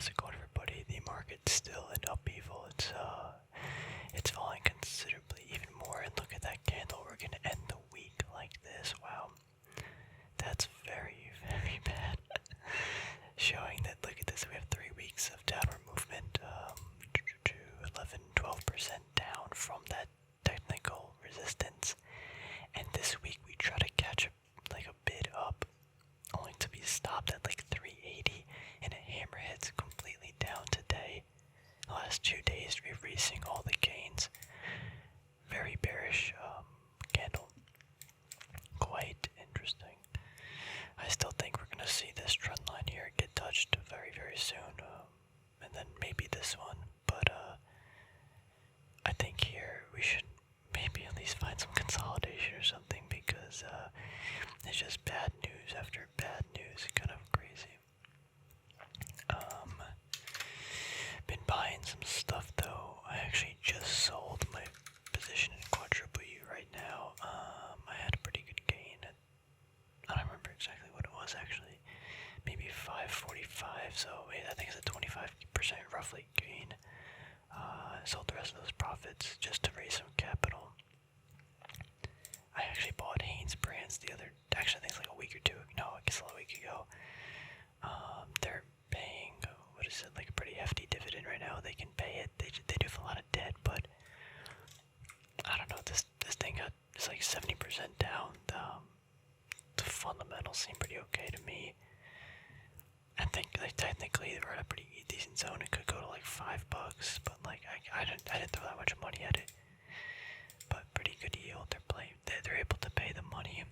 How's it going, everybody? The market's still in upheaval. It's falling considerably, even more. And look at that candle. We're gonna end the week like this. Wow, that's very, very bad. Showing that, look at this. We have 3 weeks of downward movement. 11-12% down from that technical resistance. And this week we try to catch a bid up, only to be stopped at like 380, and it hammerheads completely down today. The last 2 days erasing all the gains. Very bearish candle. Quite interesting. I still think we're gonna see this trend line here get touched very, very soon, and then maybe this one. But I think here we should maybe at least find some consolidation or something, because it's just bad news after bad news. Kind of crazy. Been buying some stuff though. I actually just sold my position in quadruple U right now. I had a pretty good gain. I don't remember exactly what it was actually. Maybe 545. So I think it's a 25% roughly gain. Sold the rest of those profits just to raise some capital. I actually bought Hanes Brands actually I think it's like a week or two. No, I guess a week ago. They're paying, what is it, like a pretty hefty dividend right now. They can pay it. They do have a lot of debt, but I don't know. This thing is like 70% down. The fundamentals seem pretty okay to me. I think like technically we're at a pretty decent zone. It could go to like $5, but like I didn't throw that much money at it. But pretty good yield. They're able to pay the money.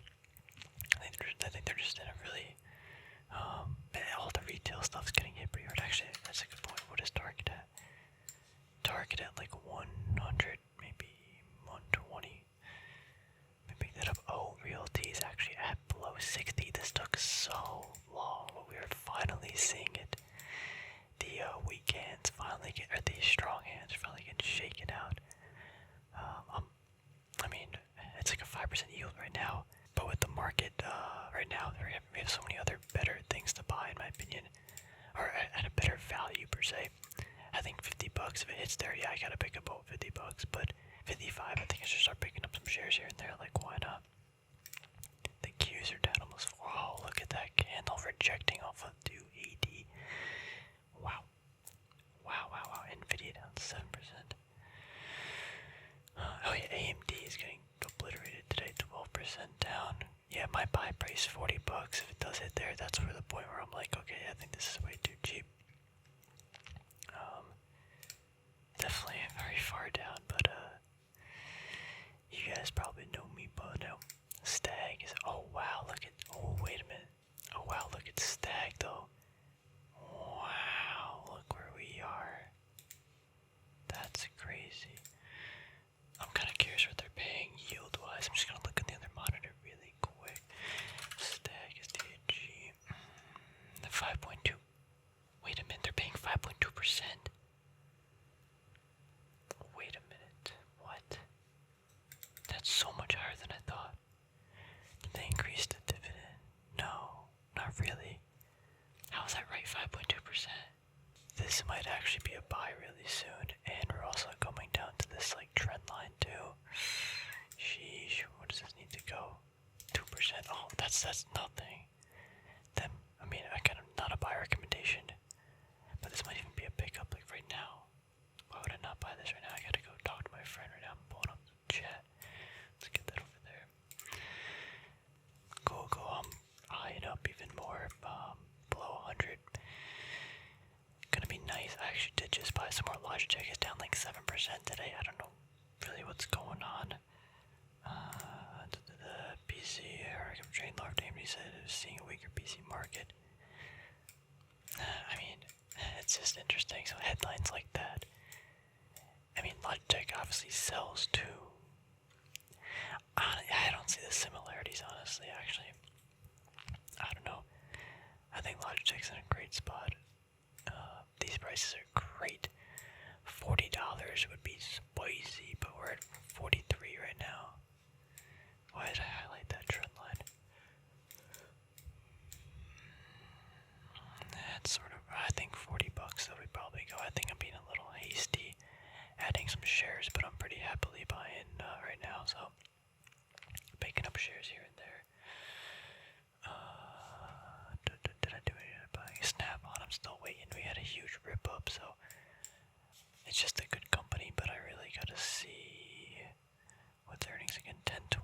I think they're just in a really all the retail stuff's getting hit pretty hard. Actually, that's a good point. What is Target at? Target at like 100, maybe 120. Let me pick that up. Oh, Realty is actually at below 60. This took so long, but we are finally seeing it. The weak hands finally or the strong hands are finally getting shaken out. I mean, it's like a 5% yield right now, but with the market right now, we have so many other better things to buy, in my opinion, or at a better value per se. I think $50 if it hits there, yeah, I gotta pick up about $50, but 55, I think I should start picking up some shares here and there. Like, why not? The Qs are down almost. Wow, look at that candle rejecting off of 280. Wow. Wow. Nvidia down 7%. Oh yeah, AMD is getting obliterated today, 12% down. Yeah, my buy price $40. If it does hit there, that's where the point where I'm like, okay, I think this is way too cheap. Definitely very far down, but you guys probably know me, but no. Stag is, oh wow, wait a minute. Oh wow, look at Stag though. Wow, look where we are. That's crazy. I'm kind of curious what they're paying yield-wise. I'm just gonna look at the other monitor really quick. Stag is DG. The 5.2. Wait a minute, they're paying 5.2%. Wait a minute. What? That's so much higher than I thought. Did they increase the dividend? No, not really. How is that right? 5.2%. This might actually be a buy really soon, and we're also coming down to this like trend line too. Sheesh, what does this need to go? 2%. Oh, that's nothing. Then I mean, I kind of not a buy recommendation, but this might even be a pickup like right now. Why would I not buy this right now? I gotta go talk to my friend right now. I'm pulling up the chat. Let's get that over there. Cool. I'm eyeing up even more. Below 100. Gonna be nice. I actually did just buy some more Logitech. It's down like 7% today. I don't know really what's going on. The PC, Hurricane Train Lord Damned, he said it was seeing a weaker PC market. I mean, it's just interesting. So headlines like that. I mean, Logitech obviously sells to. I don't see the similarities, honestly. Actually, I don't know. I think Logitech's in a great spot. These prices are great. $40 would be spicy, but we're at 43 right now. Why did I highlight that trend line? That's sort of, I think $40 buying some shares, but I'm pretty happily buying right now, so picking up shares here and there. Did I do it? Buying Snap on? I'm still waiting. We had a huge rip up, so it's just a good company, but I really gotta see what's earnings again. 10.20.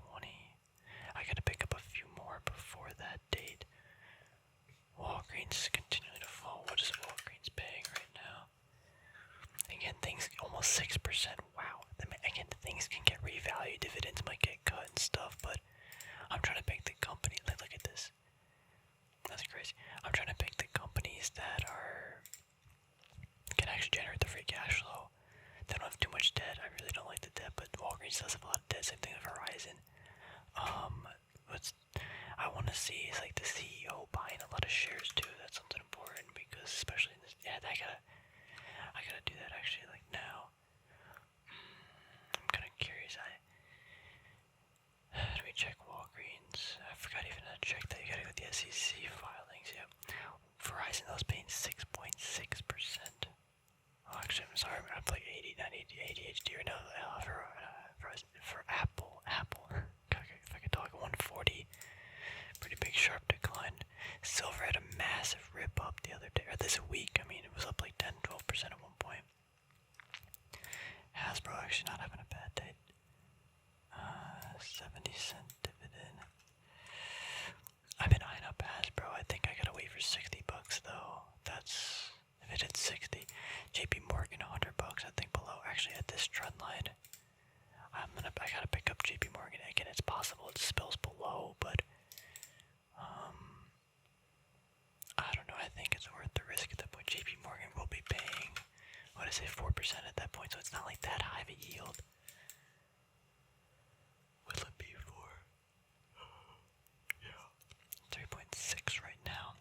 I gotta pick up a few more before that date. Walgreens is continuing to fall. What is Walgreens paying right now? Again, things almost 6%. Wow. Again, things can get revalued, dividends might get cut and stuff, but I'm trying to pick the company. Like, look at this. That's crazy. I'm trying to pick the companies that can actually generate the free cash flow. They don't have too much debt. I really don't like the debt, but Walgreens does have a lot of debt. Same thing with Verizon. I want to see is like the CEO buying a lot of shares too. That's something important because especially in this, yeah, I gotta do that actually like now. I'm kind of curious. Let me check Walgreens. I forgot even to check that. You gotta go with the SEC filings. Yeah, Verizon was paying 6.6%. Oh, actually, I'm sorry. I'm like 80, not ADHD right now. For Apple. If I could talk, 140. Pretty big sharp decline. Silver had a massive rip up the other day, or this week. I mean, it was up like 10-12% at one point. Hasbro actually not having a bad day. 70-cent dividend. I've been eyeing up Hasbro. I think I gotta wait for $60 though. That's if it hits 60. JP Morgan $100. I think below. Actually, at this trend line, I gotta pick up JP Morgan again. It's possible it spills below, but I don't know. I think it's worth the risk at that point. JP Morgan will be paying, what is it, 4% at that point, so it's not like that high of a yield. Will it be 4? Yeah. 3.6 right now.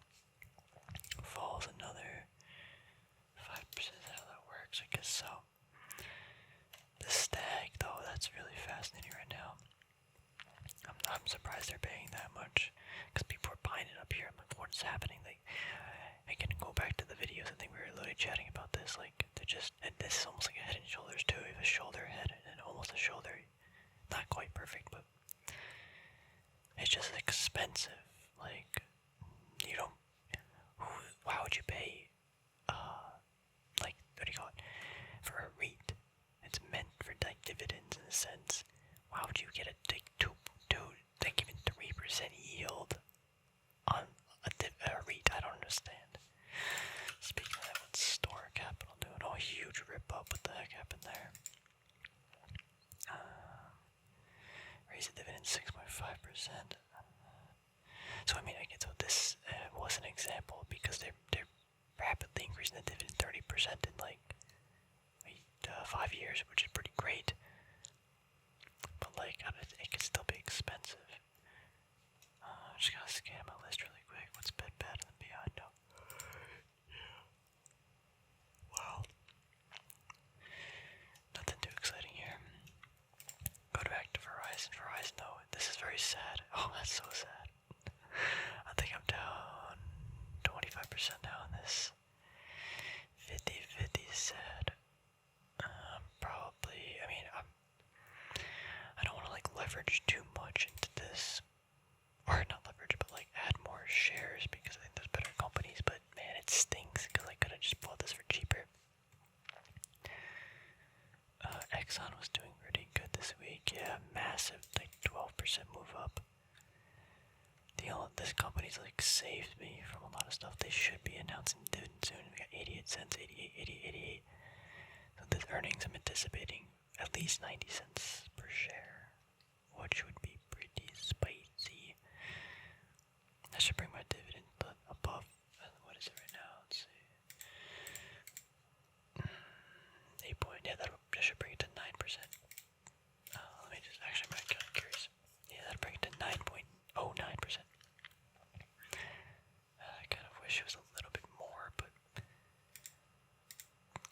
Falls another 5%. Is that how that works? I guess so. The stag, though, that's really fascinating right now. I'm surprised they're paying that much, because people are buying it up here. I'm like, what's happening? Like, I can go back to the videos. I think we were literally chatting about this. Like, they're just, and this is almost like a head and shoulders too. You have a shoulder, head, and almost a shoulder. Not quite perfect, but it's just expensive. Like, you don't. Why would you pay? Like, what do you call it? For a REIT, it's meant for like dividends in a sense. Why would you get a like even 3% yield on a REIT? I don't understand. Speaking of that, what's Store Capital doing? Oh, huge rip up. What the heck happened there? Raise the dividend 6.5%. So I mean, I guess so this was an example because they're rapidly increasing the dividend 30% in like 5 years, which is pretty great. But like, it could still be expensive. I'm just gonna scan my list really quick. What's Bed Bath and Beyond? No. Wow. Nothing too exciting here. Go back to Verizon. Verizon, no, this is very sad. Oh, that's so sad. I think I'm down 25% now on this. 50-50 sad. Probably, I don't want to like leverage too much into this. Or not leverage, but like add more shares because I think there's better companies, but man, it stinks because I could have just bought this for cheaper. Exxon was doing pretty good this week. Yeah, massive, like 12% move up. This company's like saved me from a lot of stuff. They should be announcing dividends soon. We got 88 cents, 88, 88. So this earnings, I'm anticipating at least 90 cents per share, which would be pretty spicy. That should bring my dividend above, what is it right now? Let's see. 8 point, yeah, that should bring it to 9%. Let me just, actually, I'm kind of curious. Yeah, that'll bring it to 9.09%. I kind of wish it was a little bit more, but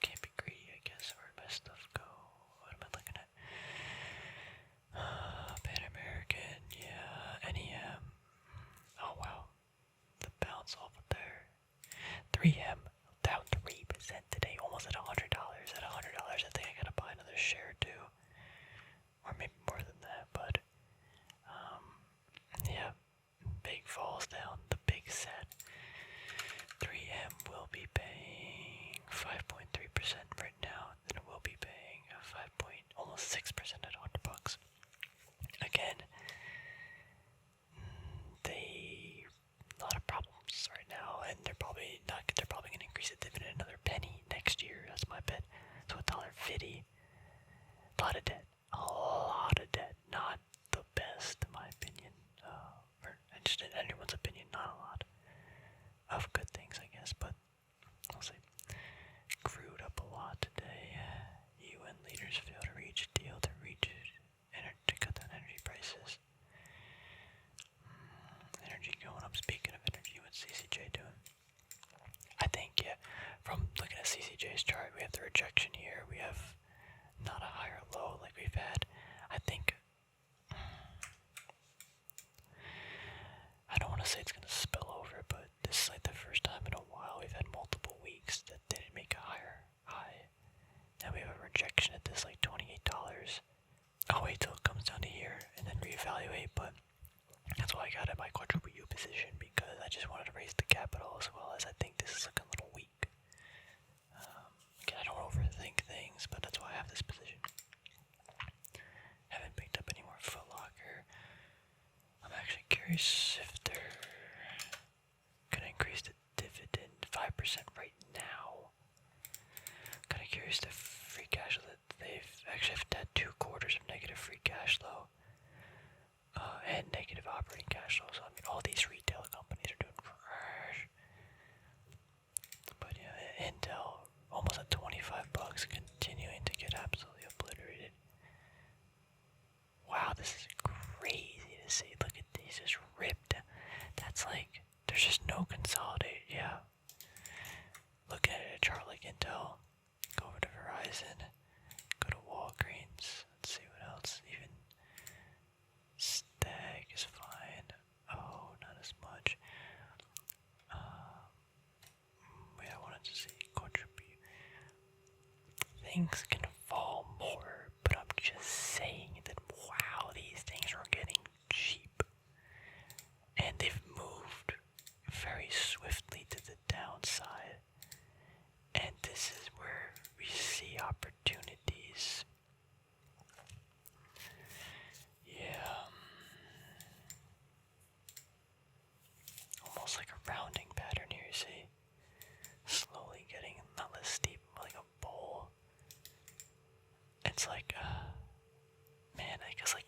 can't be greedy, I guess. Where'd my stuff go? What am I looking at? Pan American, yeah, NEM. Oh wow, a CCJ's chart. We have the rejection here. We have not a higher low like we've had. I think, I don't want to say it's going to spill over, but this is like the first time in a while we've had multiple weeks that didn't make a higher high. Now we have a rejection at this like $28. I'll wait till it comes down to here and then reevaluate, but that's why I got in my quadruple U position, because I just wanted to raise the capital, as well as I think this is looking a little weak. Again, I don't overthink things, but that's why I have this position. Haven't picked up any more Foot Locker. I'm actually curious if they're gonna increase the dividend 5% right now. Kind of curious the free cash flow that they've actually had 2 quarters of negative free cash flow. And negative operating cash flow. So I mean, all these retail companies are doing trash. But yeah, Intel almost at $25, continuing to get absolutely obliterated. Wow, this is crazy to see. Look at these, just ripped. That's like, there's just no consolidate. Yeah. Looking at a chart like Intel, go over to Verizon, go to Walgreens. Let's see what else. Even Stag is fine. Oh, not as much. Wait, I wanted to see contribute. Things can fall more, but I'm just saying that wow, these things are getting cheap. And they've moved very swiftly to the downside. And this is where we see opportunities. Yeah. Almost like a rounding pattern here, you see? Slowly getting not less steep, but like a bowl. It's like, man, I guess like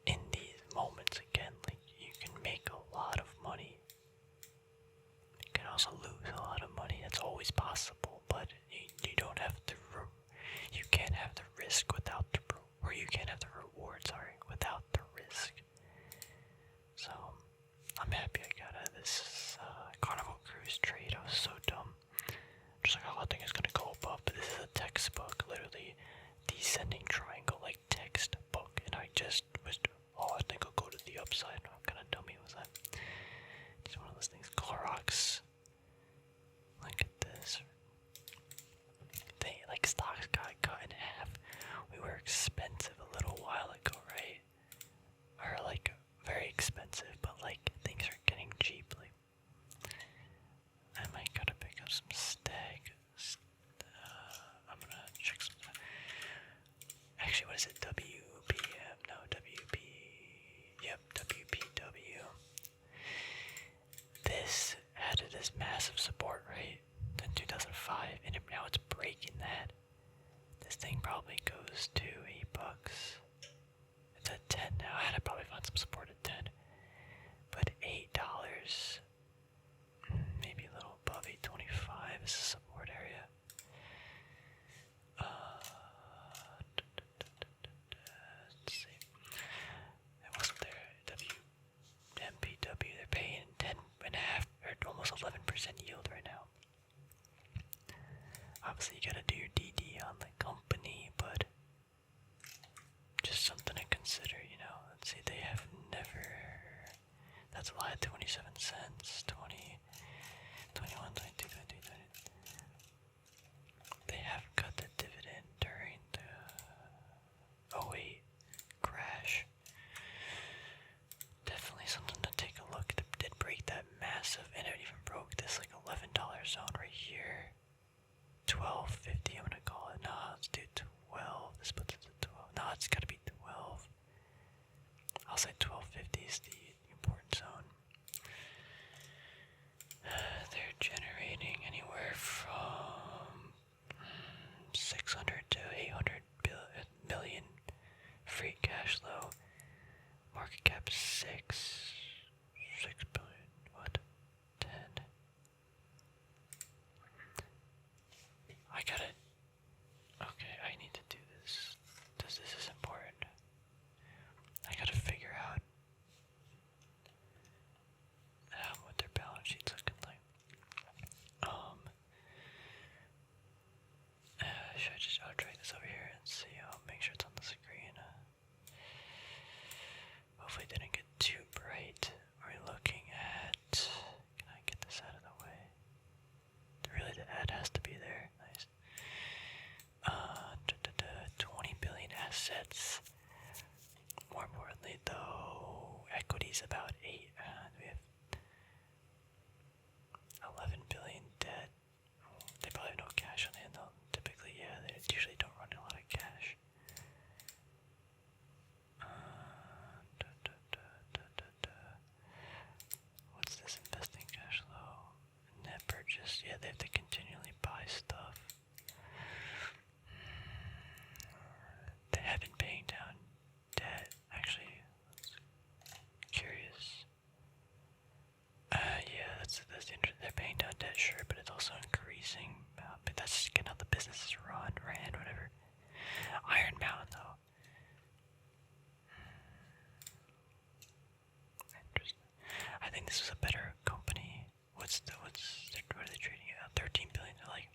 in these moments again, like you can make a lot of money. You can also lose a lot of money. That's always possible, but you don't have the you can't have the risk without the or you can't have the reward, without the risk. So I'm happy I got out of this Carnival Cruise trade. I was so dumb. Just like, oh, I think it's gonna go above, but this is a textbook, literally descending triangle, like textbook, and I just was, oh, I think I'll go to the upside. What kind of dummy was that? It's one of those things. Clorox. Look at this. They, like, stocks got cut in half. We were expensive a little while ago, right? Or, like, very expensive, but, like, things are getting cheap. Like, I might gotta pick up some Stag. I'm gonna check some. Actually, what is it? WPM? No, WP. Yep, WPW. This had this massive support, right? In 2005, and now it's breaking that. This thing probably goes to $8. It's at 10 now. I had to probably find some support at 10. But $8, maybe a little above 8.25 is the support area. Let's see. It wasn't there. MPW, they're paying 10.5 or almost 11% yield right now. Obviously, you gotta do your DD on the company, but just something to consider, you know. Let's see, they have never. That's a lot, 27 cents, 20, 21, 22, 23, 20. They have cut the dividend during the 08 crash. Definitely something to take a look. It did break that massive, and it even broke this like $11 zone right here. 12.50, I'm gonna call it. Nah, let's do 12. This puts it to 12. No, it's gotta be 12. I'll say 12.50 is the important zone. They're generating anywhere from 600 to 800 million free cash flow. Market cap 6 billion. What? 10. I gotta. Okay, I need to do this. This is important. I gotta figure out should I just drag this over here and see? I'll make sure it's on the screen. Hopefully it didn't get too bright. We're looking at... Can I get this out of the way? Really, the ad has to be there. Nice. 20 billion assets. More importantly, though, equity's about 8. We have 11 billion debt. They probably have no cash on hand, though. Typically, yeah, they usually don't run a lot of cash. What's this investing cash flow? Net purchase. Yeah, they have to continually buy stuff. They have been paying down debt. Actually, curious. Yeah, that's the interest. They're paying down debt, sure, but it's also increasing. But that's just getting how the business is ran, whatever. Iron Mountain, though. Interesting. I think this was a better company. What are they trading at? 13 billion. They're like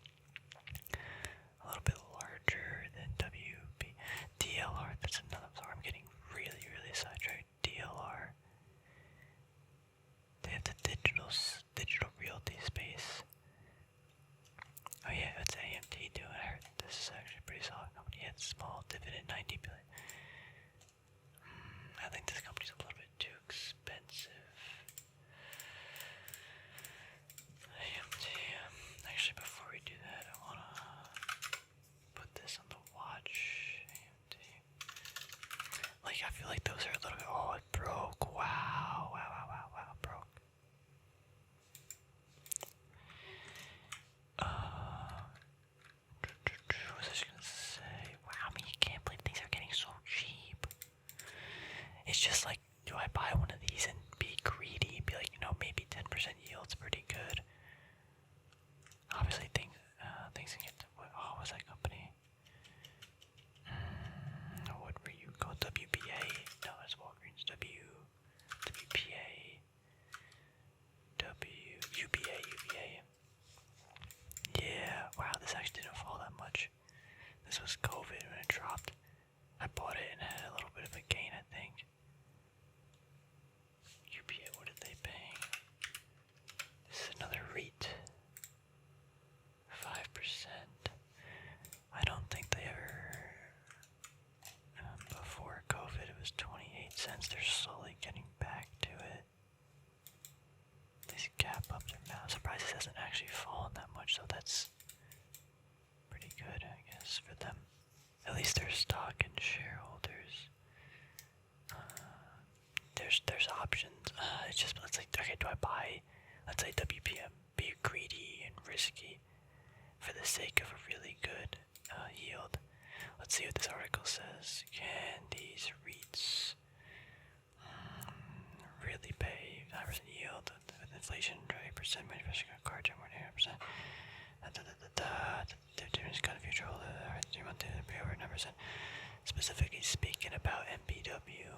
a little bit larger than WB. DLR. That's another. Sorry, I'm getting really, really sidetracked. DLR. They have the digital realty space. Oh yeah, it's AMT too. I heard this is actually a pretty solid company. Yeah, it's small dividend, 90 billion. I think this company's a little bit too expensive. AMT. Actually, before we do that, I wanna put this on the watch. AMT. Like, I feel like those are a little bit. Oh, it broke. Wow, broke. What was I just gonna say? Wow, I mean, you can't believe things are getting so cheap. It's just like, do I buy one of these and be greedy and be like, maybe 10% yield's pretty good? Obviously, things can get to, what was that company? What were you called? WBA? No, it's Walgreens. WPA. UBA. Yeah, wow, this actually didn't fall that much. This was COVID when it dropped. I bought it and had a little bit of a gain, I think. UBA, what did they pay? This is another REIT. 5%. I don't think they ever... before COVID, it was 28 cents. They're slowly getting back to it. These gap up their mouth. I'm surprised this hasn't actually fallen that much, so that's pretty good, I guess, for them. At least their stock and shareholders. There's options. It's like, okay, do I buy, let's say WPM, be greedy and risky for the sake of a really good yield? Let's see what this article says. Can these REITs really pay 9% yield with inflation, 20% manufacturing car, 10%? The difference kind of future holder, 3 months to pay over 9%. Specifically speaking about MPW,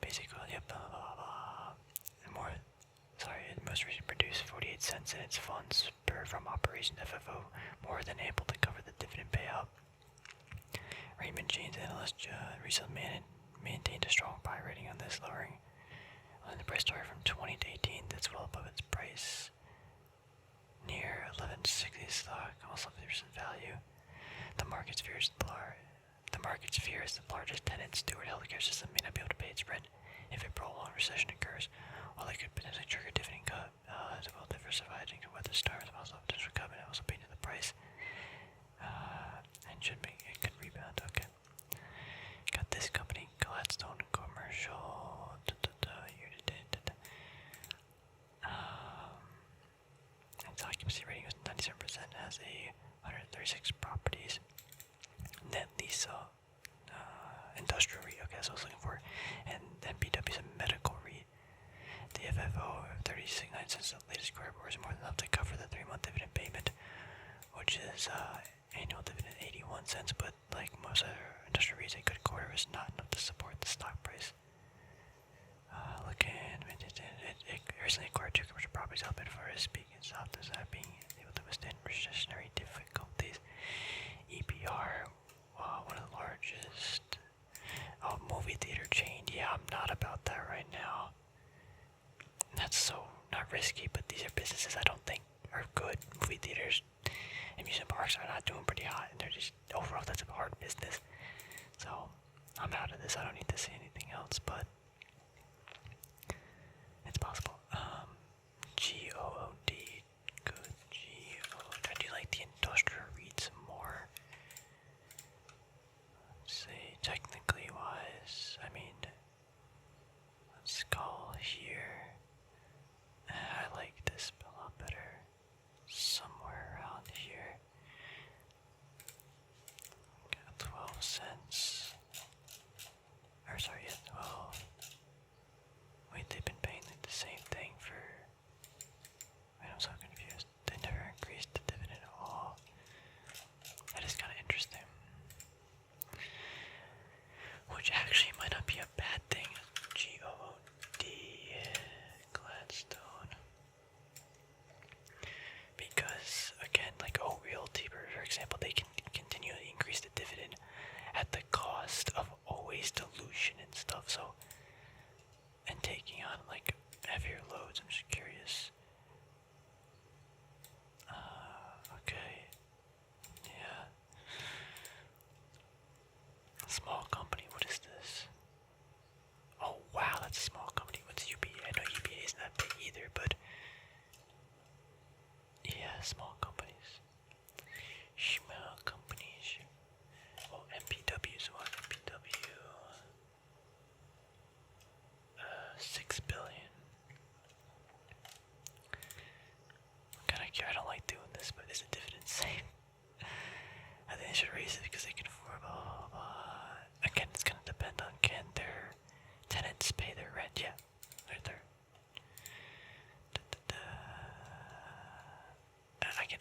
basically, yep, blah, blah, blah. Most recent produced 48 cents in its funds from operations FFO, more than able to cover the dividend payout. Raymond James analyst recently maintained a strong buy rating on this, lowering on the price target from 20 to 18. That's well above its price. Near 1160 stock, almost 50% value. The market's fear is the largest tenant, Stewart Healthcare System, may not be able to pay its rent if a prolonged recession occurs, while they could potentially trigger a dividend cut. It's well diversified and could weather storms, but also potential cut, and also pay to the price. And should make it could rebound. Okay. Got this company, Gladstone Commercial. Year to date. Its occupancy rating was 97%. Has 136 properties. Net lease. Industrial REIT. Okay, that's what I was looking for. And then BW is a medical REIT. The FFO of 36.9 cents. The latest quarter report is more than enough to cover the 3-month dividend payment, which is annual dividend 81 cents. But like most other industrial REITs, a good quarter is not enough to support the stock price. It recently acquired 2 commercial properties, albeit for speaking, stopped as being able to withstand recessionary difficulties. EPR, one of the largest movie theater chain. Yeah, I'm not about that right now. That's so not risky, but these are businesses I don't think are good. Movie theaters, amusement parks are not doing pretty hot, and they're just overall that's a hard business. So I'm out of this. I don't need to see anything else, but it's possible. GOOD, good. I do like the industrial REITs more. Let's see, technically wise, I mean, let's call here. I like this a lot better. Somewhere around here. Got 12 cents. Or sorry, yeah, 12. Wait, they've been paying like the same thing for... Wait, I'm so confused. They never increased the dividend at all. That is kind of interesting. Which actually might not be a bad thing. GOOD, Gladstone. Because, again, like Realty, for example, they can continually increase the dividend at the cost of always dilution and stuff, so, and taking on, like, heavier loads. I'm just curious. Okay. Yeah. Small company, what is this? Oh, wow, that's a small company. What's UBA? I know UBA isn't that big either, but yeah, small companies. Small companies. Oh, MPW's one. MPW. 6 billion. Kinda cute. I don't like doing this, but is the dividend safe? I think they should raise it because they can afford blah, blah, blah. Again, it's gonna depend on can their tenants pay their rent. Yeah, right there.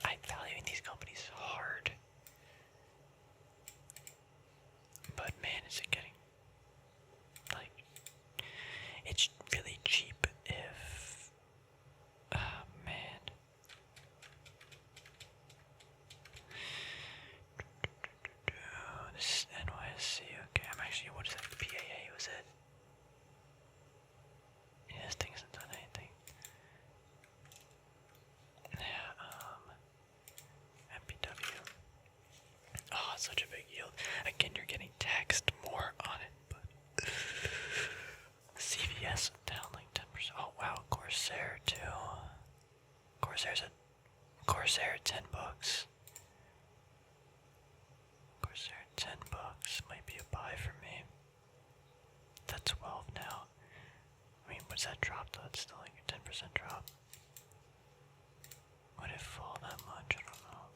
I valuing these companies hard. But man, is it getting, like, it's really cheap if, man. This is NYSC, okay, I'm actually, what is that, PAA, was it? Yeah, this thing hasn't done anything. Yeah, MPW. Oh, it's such a big yield. Again, you're getting taxed more on it, but CVS down like 10%. Oh wow, Corsair too. Corsair 10 bucks. Corsair 10 bucks might be a buy for me. That's 12 now. I mean, what's that drop though? It's still like a 10% drop. Would it fall that much? I don't know.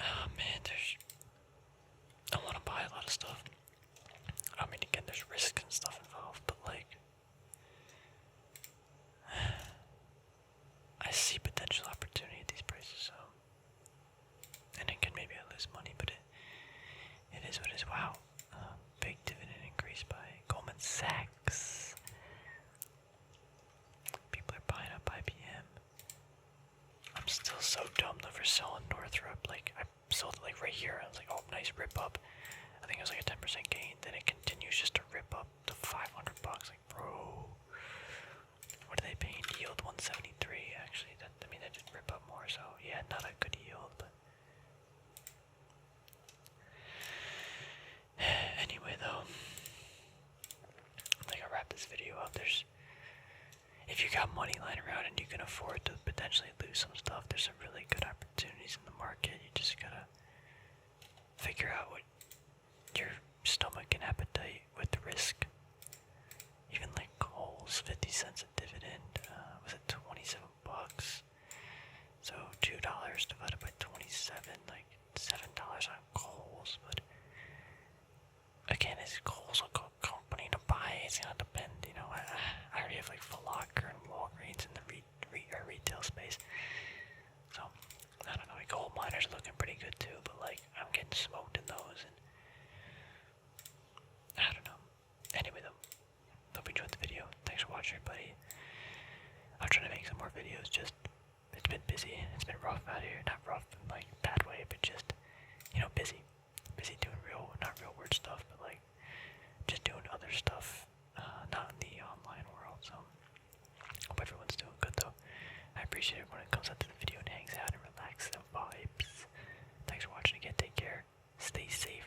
Oh man, I want to buy a lot of stuff. I mean, again, there's risks and stuff involved, but like, I see potential opportunity at these prices, so. And again, maybe I lose money, but it is what it is. Wow. Big dividend increase by Goldman Sachs. People are buying up IBM. I'm still so dumb though for selling Northrop. Like, I sold it like right here. I was like, oh, nice rip up. I think it was like a 10% gain. Then it continues just to rip up to 500 bucks. Like, bro, what are they paying? Yield 173. Actually, I mean, that did rip up more. So yeah, not a good yield, but anyway, though, I think I'll wrap this video up. If you got money lying around and you can afford to potentially lose some stuff, there's some really good opportunities in the market. You just gotta figure out what your stomach and appetite with the risk. Even like Kohl's, 50 cents a dividend, was it 27 bucks? So $2 divided by 27, like $7 on Kohl's, but again, is Kohl's a good company to buy? It's gonna depend, you know. I already have like Foot Locker and Walgreens in the retail space, so I don't know. Gold miners are looking pretty good too, but like I'm getting smoked in those, and I don't know. Anyway, though, hope you enjoyed the video. Thanks for watching, everybody. more videos. Just it's been busy. It's been rough out here. Not rough in like bad way, but just busy. Busy doing not real world stuff, but like just doing other stuff. Not in the online world. So hope everyone's doing good though. I appreciate everyone who comes out to the video and hangs out and relaxes and vibes. Thanks for watching again. Take care. Stay safe.